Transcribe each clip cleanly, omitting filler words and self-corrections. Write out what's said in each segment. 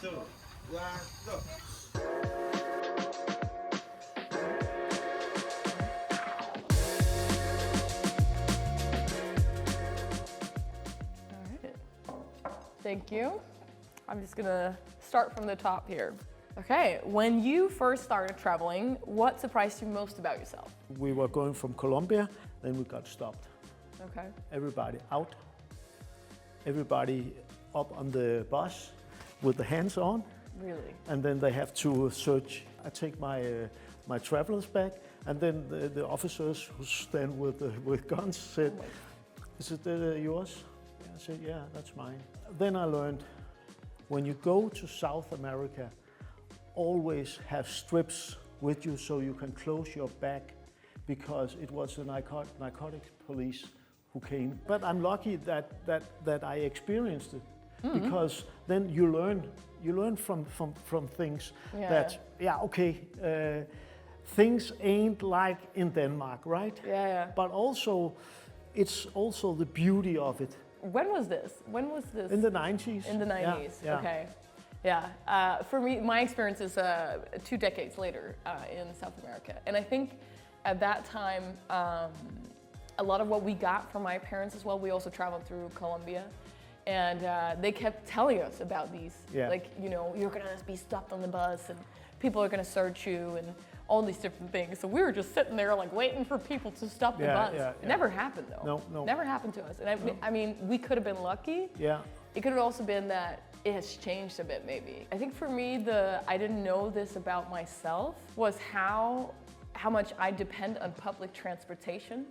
two, one, go. All right. Thank you. I'm just gonna start from the top here. Okay, when you first started traveling, what surprised you most about yourself? We were going from Colombia, then we got stopped. Okay. Everybody out, everybody up on the bus with the hands on, Really? and then they have to search. I take my traveler's bag, and then the officers who stand with guns said, "Is it yours?" I said, "Yeah, that's mine." Then I learned, when you go to South America, always have strips with you so you can close your bag, because it was the narcotics police who came. But I'm lucky that I experienced it, because then you learn from things that, things ain't like in Denmark, right? Yeah. But also, it's also the beauty of it. When was this? In the 90s. In the 90s, Yeah. okay. Yeah, for me, my experience is 2 decades later in South America. And I think at that time, a lot of what we got from my parents as well, we also traveled through Colombia. And they kept telling us about these, like, you know, you're gonna be stopped on the bus and people are gonna search you and all these different things. So we were just sitting there like waiting for people to stop the bus. It never happened though. No. Never happened to us. And I mean, we could have been lucky. Yeah. It could have also been that it has changed a bit maybe. I think for me, I didn't know this about myself, was how much I depend on public transportation.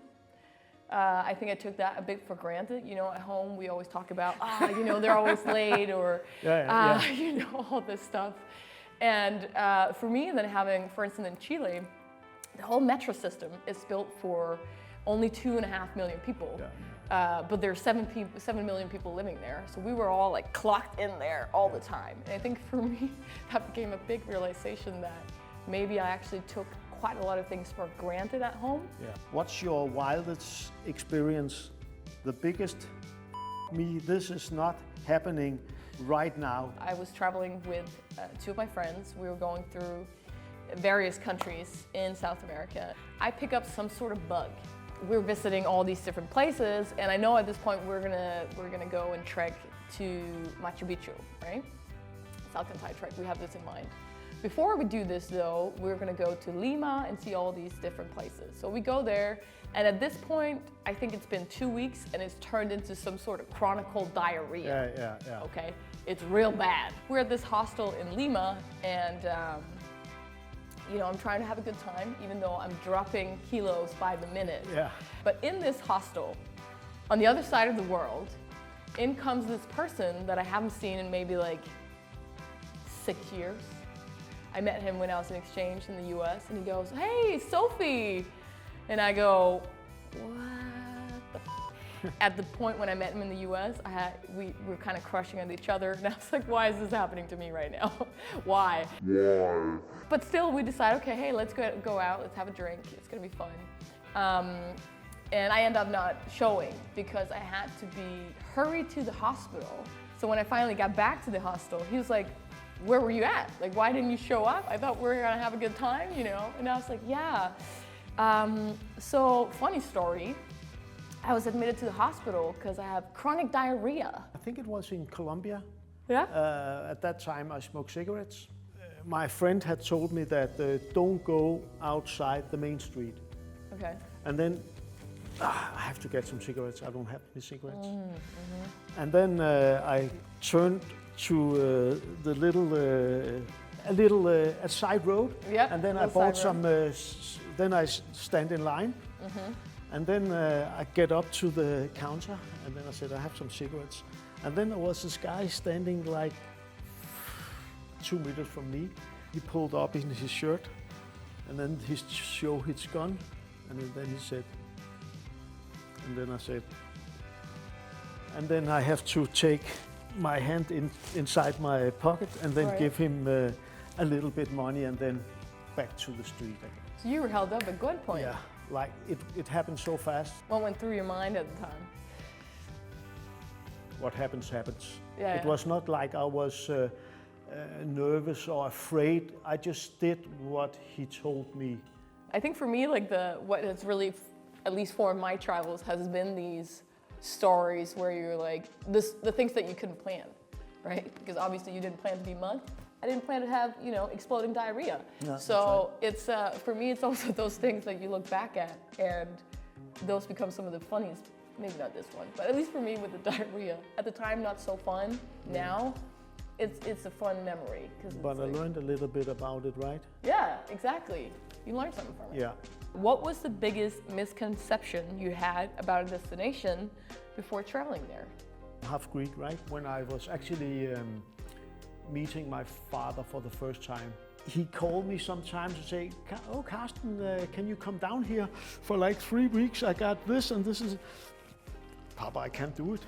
I think I took that a bit for granted. You know, at home we always talk about, you know, they're always late, or, you know, all this stuff. And for me, then having, for instance, in Chile, the whole metro system is built for only 2.5 million people. But there's 7 million people living there. So we were all like clocked in there all the time. And I think for me, that became a big realization that maybe I actually took quite a lot of things for granted at home. Yeah. What's your wildest experience? The biggest me, this is not happening right now. I was traveling with 2 of my friends. We were going through various countries in South America. I pick up some sort of bug. We're visiting all these different places, and I know at this point we're gonna go and trek to Machu Picchu, right? Salcantay trek, we have this in mind. Before we do this though, we're gonna go to Lima and see all these different places. So we go there, and at this point, I think it's been 2 weeks and it's turned into some sort of chronic diarrhea. Yeah. Okay, it's real bad. We're at this hostel in Lima, and you know, I'm trying to have a good time, even though I'm dropping kilos by the minute. Yeah. But in this hostel, on the other side of the world, in comes this person that I haven't seen in maybe like 6 years. I met him when I was in exchange in the US, and he goes, "Hey, Sophie!" And I go, "What the f-?" At the point when I met him in the US, we were kind of crushing on each other, and I was like, why is this happening to me right now? Why? But still, we decide, okay, hey, let's go out, let's have a drink, it's gonna be fun. And I end up not showing because I had to be hurried to the hospital. So when I finally got back to the hostel, he was like, "Where were you at? Like, why didn't you show up? I thought we were gonna have a good time, you know?" And I was like, yeah. So funny story, I was admitted to the hospital because I have chronic diarrhea. I think it was in Colombia. Yeah? At that time I smoked cigarettes. My friend had told me that don't go outside the main street. Okay. And then I have to get some cigarettes. I don't have any cigarettes. And then I turned to the a side road. Yep, And then I bought some. Then I stand in line. And then I get up to the counter, and then I said, "I have some cigarettes." And then there was this guy standing like 2 meters from me. He pulled up in his shirt, and then he showed his gun, and then he said, and then I said, and then I have to take my hand inside my pocket and then give him a little bit money, and then back to the street again. So you were held up at gunpoint? Yeah, like it happened so fast. What went through your mind at the time? What happens, happens. Yeah, It was not like I was nervous or afraid. I just did what he told me. I think for me, like what has really, at least for my travels, has been these stories where you're like, the things that you couldn't plan, right? Because obviously you didn't plan to be mud. I didn't plan to have, exploding diarrhea. No, so it's, for me, it's also those things that you look back at and those become some of the funniest, maybe not this one, but at least for me with the diarrhea. At the time, not so fun. Now, it's a fun memory. But I learned a little bit about it, right? Yeah, exactly. You learned something from it. Yeah. What was the biggest misconception you had about a destination before traveling there? Half Greek, right? When I was actually meeting my father for the first time, he called me sometimes to say, "Oh, Carsten, can you come down here for like 3 weeks? I got this and this is." Papa, I can't do it.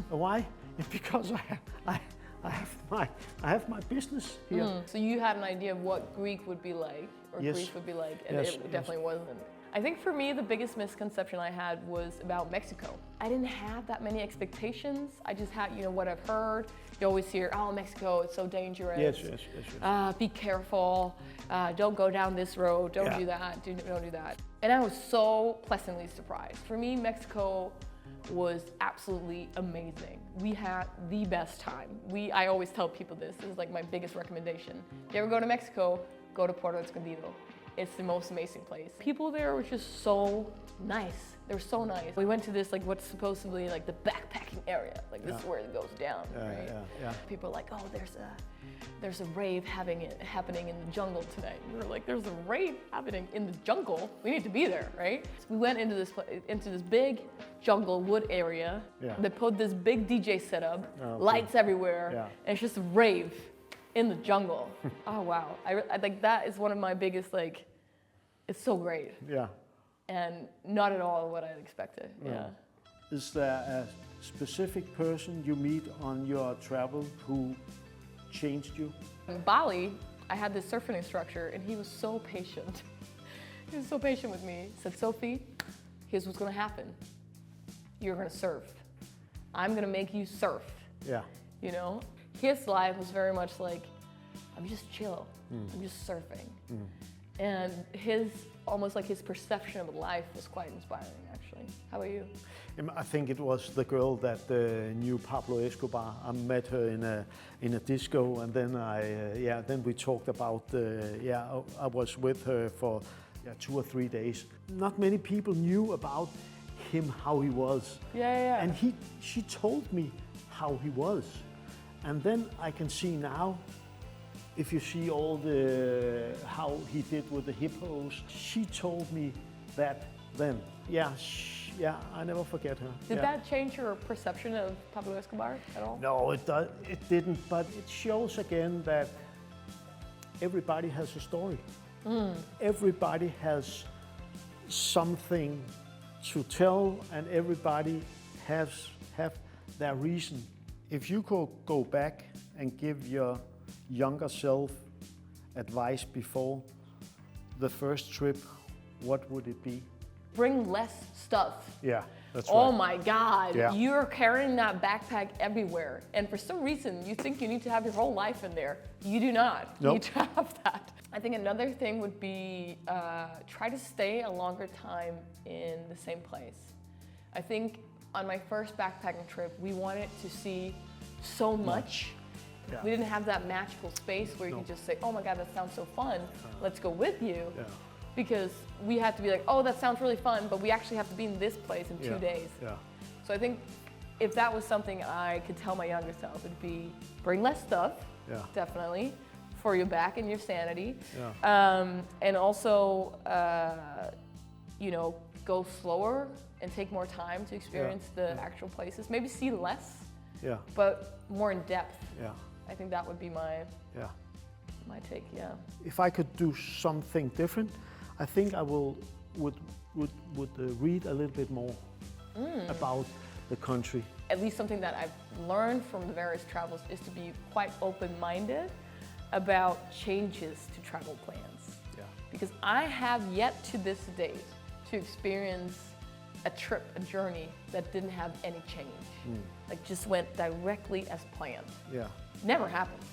Why? Because I have my business here. So you had an idea of what Greek would be like, or Yes. Greece would be like, and Yes, it definitely wasn't. I think for me, the biggest misconception I had was about Mexico. I didn't have that many expectations. I just had, what I've heard. You always hear, oh, Mexico, it's so dangerous. Yes. Be careful. Don't go down this road. Don't do that. Don't do that. And I was so pleasantly surprised. For me, Mexico was absolutely amazing. We had the best time. I always tell people this is like my biggest recommendation. If you ever go to Mexico, go to Puerto Escondido. It's the most amazing place. People there were just so nice. They were so nice. We went to this, like, what's supposedly like the backpacking area. Like, this is where it goes down, right? Yeah. People are like, oh, there's a rave happening in the jungle tonight. And we were like, there's a rave happening in the jungle? We need to be there, right? So we went into this big jungle wood area. Yeah. They put this big DJ setup, Okay. lights everywhere, Yeah. and it's just a rave in the jungle. Oh, wow. I think that is one of my biggest, like, it's so great. Yeah. And not at all what I expected, yeah. Is there a specific person you meet on your travel who changed you? In Bali, I had this surfing instructor, and he was so patient. He was so patient with me. He said, Sophie, here's what's gonna happen. You're gonna surf. I'm gonna make you surf. Yeah. His life was very much like, I'm just chill. I'm just surfing. And almost like his perception of life was quite inspiring, actually. How about you? I think it was the girl that knew Pablo Escobar. I met her in a disco, and then then we talked about I was with her for 2 or 3 days. Not many people knew about him, how he was. Yeah. And she told me how he was, and then I can see now. If you see all how he did with the hippos, she told me that then. Yeah, I never forget her. Did that change your perception of Pablo Escobar at all? No, it didn't, but it shows again that everybody has a story. Everybody has something to tell, and everybody have their reason. If you could go back and give your younger self advice before the first trip, what would it be? Bring less stuff. Yeah, that's Oh right. my God, Yeah. you're carrying that backpack everywhere. And for some reason, you think you need to have your whole life in there. You do not. Nope. You need to have that. I think another thing would be try to stay a longer time in the same place. I think on my first backpacking trip, we wanted to see so much. Yeah. We didn't have that magical space where you can just say, oh my God, that sounds so fun. Let's go with you. Yeah. Because we had to be like, oh, that sounds really fun, but we actually have to be in this place in 2 days. Yeah. So I think if that was something I could tell my younger self, it'd be bring less stuff, definitely, for your back and your sanity. Yeah. And also, go slower and take more time to experience the actual places. Maybe see less, but more in depth. Yeah. I think that would be my take, If I could do something different, I think I would read a little bit more about the country. At least something that I've learned from the various travels is to be quite open-minded about changes to travel plans. Yeah. Because I have yet to this date to experience a journey that didn't have any change. Like just went directly as planned. Yeah. Never happens.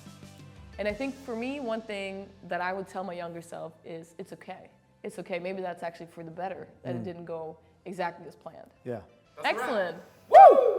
And I think for me, one thing that I would tell my younger self is it's okay. It's okay. Maybe that's actually for the better that it didn't go exactly as planned. Yeah. Excellent. Woo!